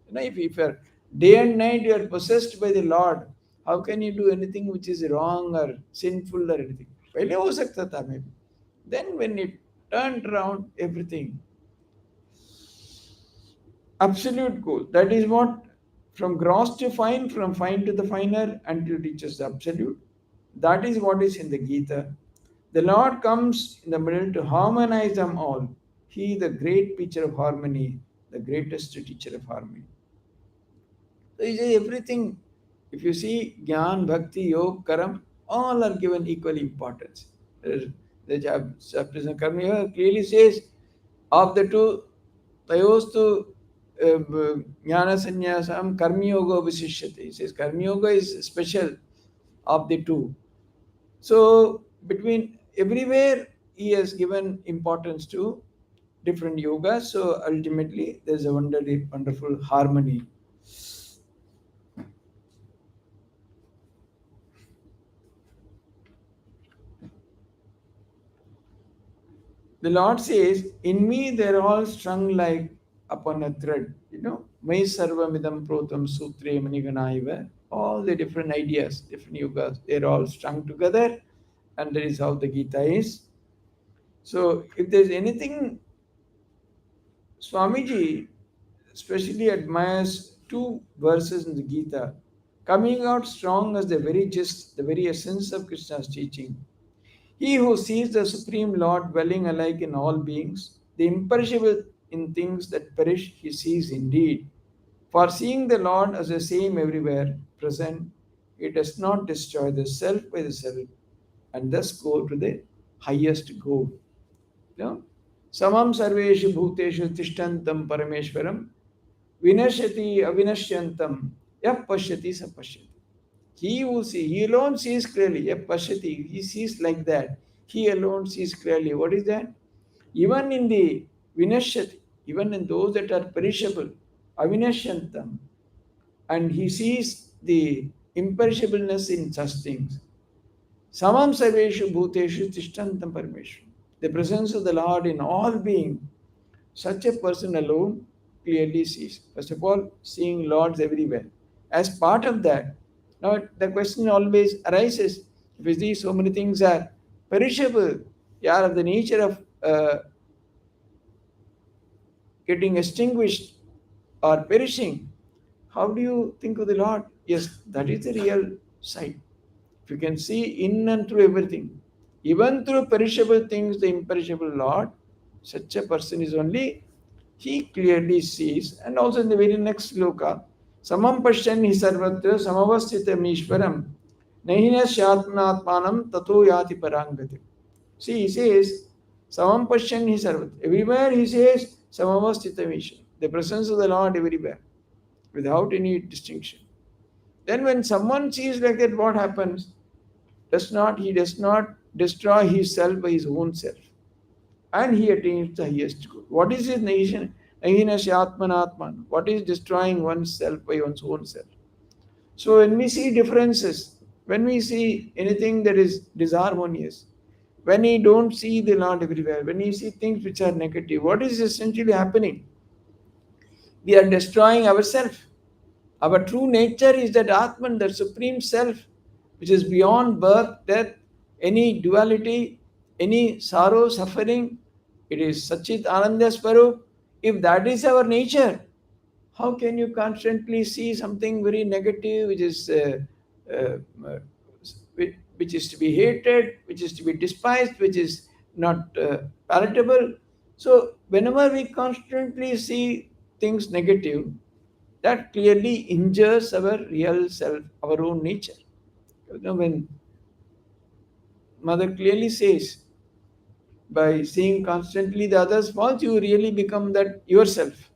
Speaker 1: If you're day and night you are possessed by the Lord, how can you do anything which is wrong or sinful or anything? पहले हो सकता था maybe. Then when it turned around everything, absolute goal. That is what from gross to fine, from fine to the finer until it reaches the absolute. That is what is in the Gita. The Lord comes in the middle to harmonize them all. He, the great teacher of harmony, the greatest teacher of harmony. So he says everything. If you see Gyan, Bhakti, Yoga, Karam, all are given equal importance. The chapter Karma Yoga clearly says of the two, Tayostu Jnana Sannyasam Karma Yoga Visishyate. He says Karma Yoga is special of the two. So between everywhere he has given importance to different yogas. So ultimately there's a wonderful harmony. The Lord says, in me they're all strung like upon a thread. Mai sarvamidam protam sutre maniganaiva. All the different ideas, different yogas, they're all strung together And that is how the Gita is. So if there's anything, Swamiji especially admires two verses in the Gita, coming out strong as the very gist, the very essence of Krishna's teaching. He who sees the Supreme Lord dwelling alike in all beings, the imperishable in things that perish, he sees indeed. For seeing the Lord as the same everywhere present, it does not destroy the self by the self, and thus go to the highest goal. You know? Samam sarveshu bhuteshu tishtantam parameshwaram vinashyati avinashyantam yah pashyati sa pashyati. He who sees, he alone sees clearly. Yah pashyati, he sees like that. He alone sees clearly. What is that? Even in the vinashyati, even in those that are perishable, avinashyantam, and he sees the imperishableness in such things. Samam sarveshu bhuteshu tishtantam parameshwaram. The presence of the Lord in all being, such a person alone clearly sees. First of all, seeing Lords everywhere. As part of that, now the question always arises, if you see so many things are perishable, they are of the nature of getting extinguished or perishing, how do you think of the Lord? Yes, that is the real sight. If you can see in and through everything, even through perishable things, the imperishable Lord, such a person is only, he clearly sees. And also in the very next sloka, samam pashyan hi sarvatra samavasthitam ishvaram nahina shyatmanatmanam tato yati parangati. See, he says, samam pashyan hi sarvatra. Everywhere he says, samavasthitam ishvaram. The presence of the Lord everywhere, without any distinction. Then when someone sees like that, what happens? He does not destroy himself by his own self. And he attains the highest good. What is his nation? Atman. What is destroying oneself by one's own self? So when we see differences, when we see anything that is disharmonious, when we don't see the Lord everywhere, when we see things which are negative, what is essentially happening? We are destroying ourselves. Our true nature is that Atman, that supreme self, which is beyond birth, death, any duality, any sorrow, suffering. It is Sachit Ananda Swarup. If that is our nature, how can you constantly see something very negative, uh, uh, which is to be hated, which is to be despised, which is not palatable? So whenever we constantly see things negative, that clearly injures our real self, our own nature. You know, when Mother clearly says, by seeing constantly the others' faults, you really become that yourself.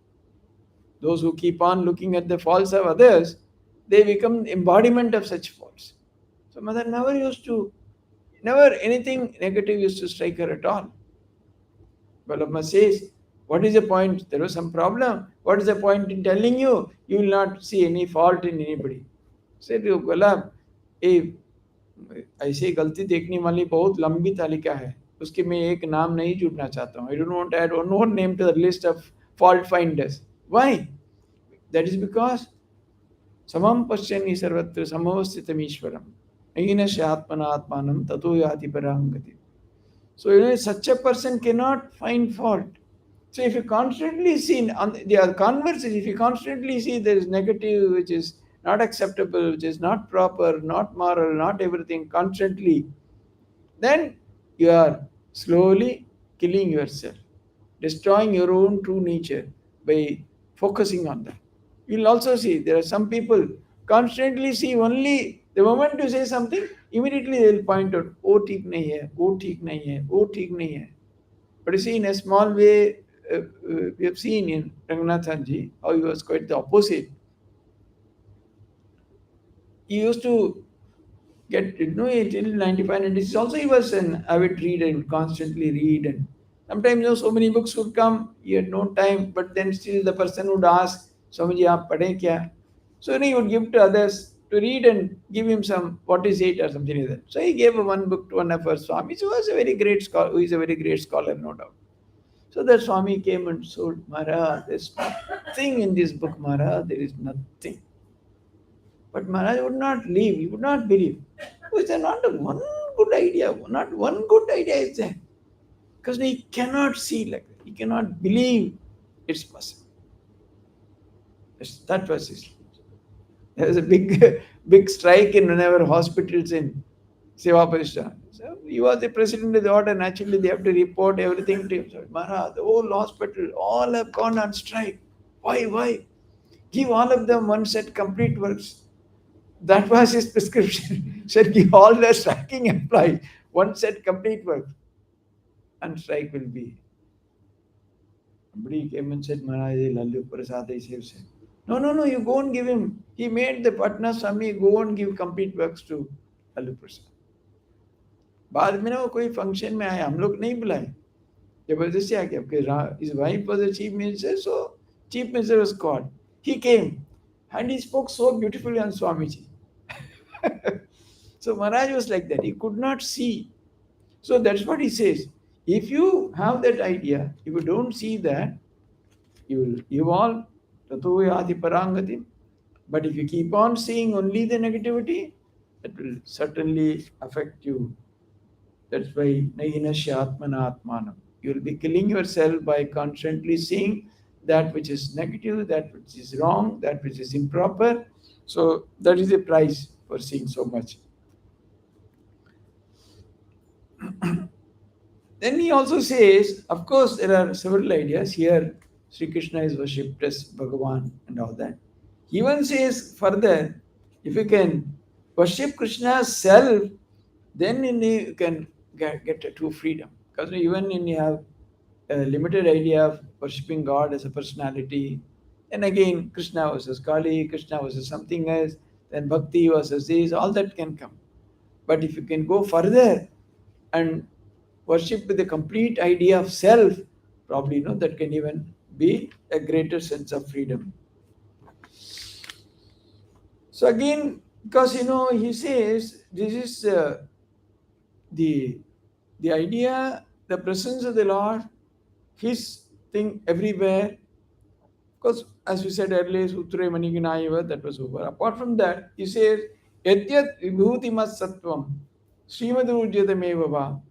Speaker 1: Those who keep on looking at the faults of others, they become embodiment of such faults. So Mother never anything negative used to strike her at all. Balama says, what is the point? There was some problem. What is the point in telling you? You will not see any fault in anybody. Said you, Balab, ऐसे गलती देखने वाली बहुत लंबी तालिका है, उसके मैं एक नाम नहीं जुड़ना चाहता हूँ. I don't want to add one more name to the list of fault finders. Why? That is because samam pashyani sarvatra samavasthitam ishwaram aina shyatmana atmanam tato yati parangati. So such a person cannot find fault. So if you constantly see, on the converse, if you constantly see there is negative, which is not acceptable, which is not proper, not moral, not everything, constantly, then you are slowly killing yourself, destroying your own true nature by focusing on that. You'll also see there are some people constantly see only the moment you say something, immediately they will point out, oh, theek nahi hai, oh, theek nahi hai, oh, theek nahi hai. But you see, in a small way, we have seen in Ranganathanji how he was quite the opposite. He used to get, till 95, and also he was an avid reader and constantly read. And sometimes, so many books would come, he had no time, but then still the person would ask, Swamiji, aap padhe kya? So he would give to others to read and give him some, what is it, or something like that. So he gave one book to one of our Swamis, who is a very great scholar, no doubt. So the Swami came and told, Maharaj, there's nothing in this book, Maharaj, there is nothing. But Maharaj would not leave, he would not believe. Oh, is there not one good idea, not one good idea is there. Because he cannot see like that. He cannot believe it's possible. That was his. There was a big, big strike in whenever hospitals in Seva Parishtha. So he was the president of the order. Naturally, they have to report everything to him. So, Maharaj, the whole hospital, all have gone on strike. Why? Why? Give all of them one set complete works. That was his prescription. Said, give all the striking employees one set complete work, and strike will be. Somebody came and said, Maharaj, Lallu Prasad, he says, no, you go and give him. He made the Patna Swami go and give complete works to Lallu Prasad. बाद में ना वो कोई function में आया, हम लोग नहीं बुलाए, जबरदस्ती आके आपके his wife was the chief minister, so chief minister was called. He came and he spoke so beautifully on Swamiji. So Maharaj was like that. He could not see. So that's what he says. If you have that idea, if you don't see that, you will evolve. But if you keep on seeing only the negativity, that will certainly affect you. That's why nahinasya atmana atmanam. You will be killing yourself by constantly seeing that which is negative, that which is wrong, that which is improper. So that is the price for seeing so much. Then he also says, of course, there are several ideas. Here, Sri Krishna is worshipped as Bhagavan and all that. He even says further, if you can worship Krishna's self, then you can get a true freedom. Because even when you have a limited idea of worshipping God as a personality, and again, Krishna versus Kali, Krishna versus something else, then Bhakti versus this, all that can come. But if you can go further and worship with a complete idea of self, probably that can even be a greater sense of freedom. So again, because he says this is the idea, the presence of the Lord, His thing everywhere. Because as we said earlier, Sutre Maniginayava, that was over. Apart from that, he says, Yadyat Vibhutimat Sattvam, Shreemadbhagavadgita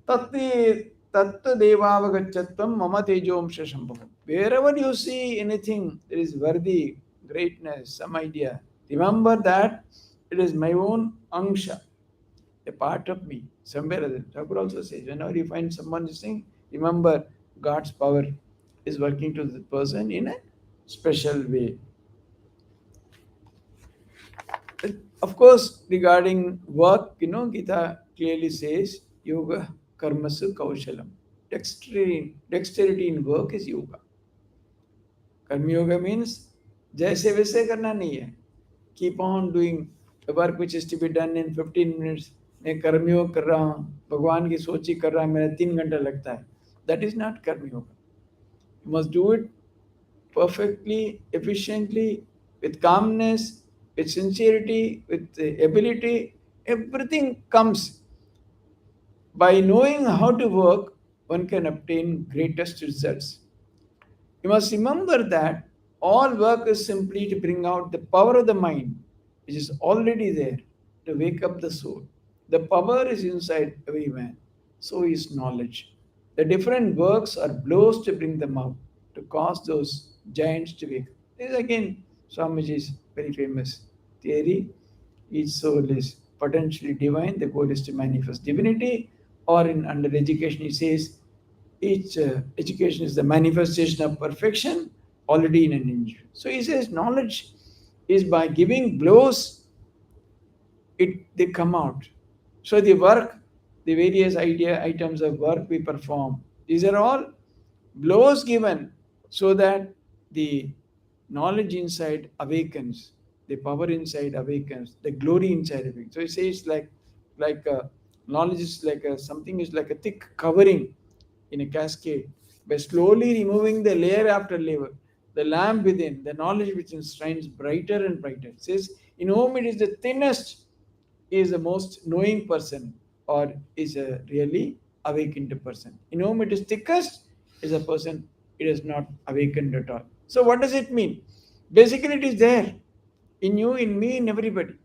Speaker 1: Tatti Tatta Devavagachatvam Mama Tejomsha Shambhavam. Wherever you see anything that is worthy, greatness, some idea, remember that it is my own angsha, a part of me. Somewhere other. Thakur also says, whenever you find someone listening, remember God's power is working to the person in a special way. Of course, regarding work, Gita clearly says, Yoga Karmasu Kaushalam. Dexterity in work is yoga. Karma yoga means jaise वैसे करना नहीं है. Keep on doing the work which is to be done in 15 minutes. मैं कर्मयोग कर रहा हूँ, भगवान की सोची कर रहा हूँ, मेरा 3 घंटा लगता है. That is not karma yoga. You must do it perfectly, efficiently, with calmness, with sincerity, with ability. Everything comes. By knowing how to work, one can obtain greatest results. You must remember that all work is simply to bring out the power of the mind, which is already there, to wake up the soul. The power is inside every man. So is knowledge. The different works are blows to bring them out, to cause those giants to wake up. This is again Swamiji's very famous theory. Each soul is potentially divine. The goal is to manifest divinity. Or under education, he says, each education is the manifestation of perfection already in an individual. So he says knowledge is by giving blows, they come out. So the work, the various items of work we perform, these are all blows given so that the knowledge inside awakens, the power inside awakens, the glory inside awakens. So he says like knowledge is like something is like a thick covering in a cascade. By slowly removing the layer after layer, the lamp within, the knowledge within shines brighter and brighter. It says, in whom it is the thinnest is the most knowing person, or is a really awakened person. In whom it is thickest is a person it is not awakened at all. So what does it mean? Basically, it is there in you, in me, in everybody.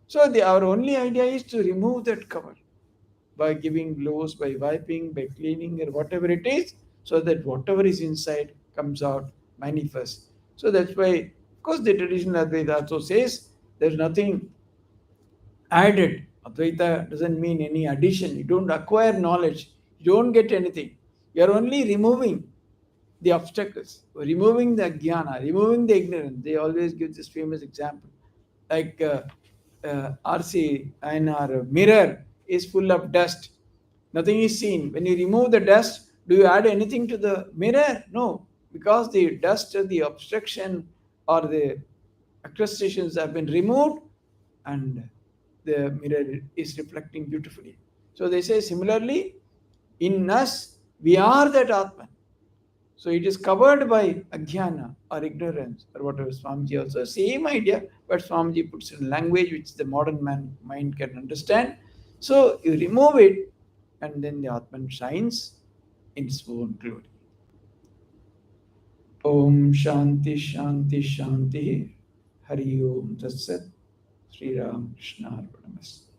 Speaker 1: So our only idea is to remove that cover by giving blows, by wiping, by cleaning, or whatever it is, so that whatever is inside comes out manifest. So that's why, of course, the traditional Advaita also says there's nothing added. Advaita doesn't mean any addition. You don't acquire knowledge. You don't get anything. You are only removing the obstacles, removing the jnana, removing the ignorance. They always give this famous example. Like RC and our mirror is full of dust. Nothing is seen. When you remove the dust, do you add anything to the mirror? No, because the dust, the obstruction, or the accretions have been removed, and the mirror is reflecting beautifully. So they say similarly, in us, we are that Atman. So it is covered by ajnana or ignorance or whatever. Swamiji also, same idea, but Swamiji puts in language which the modern mind can understand. So you remove it, and then the Atman shines in its own glory. Om Shanti Shanti Shanti. Hari Om Tat Sat. Sri Ramakrishna Arpanamastu.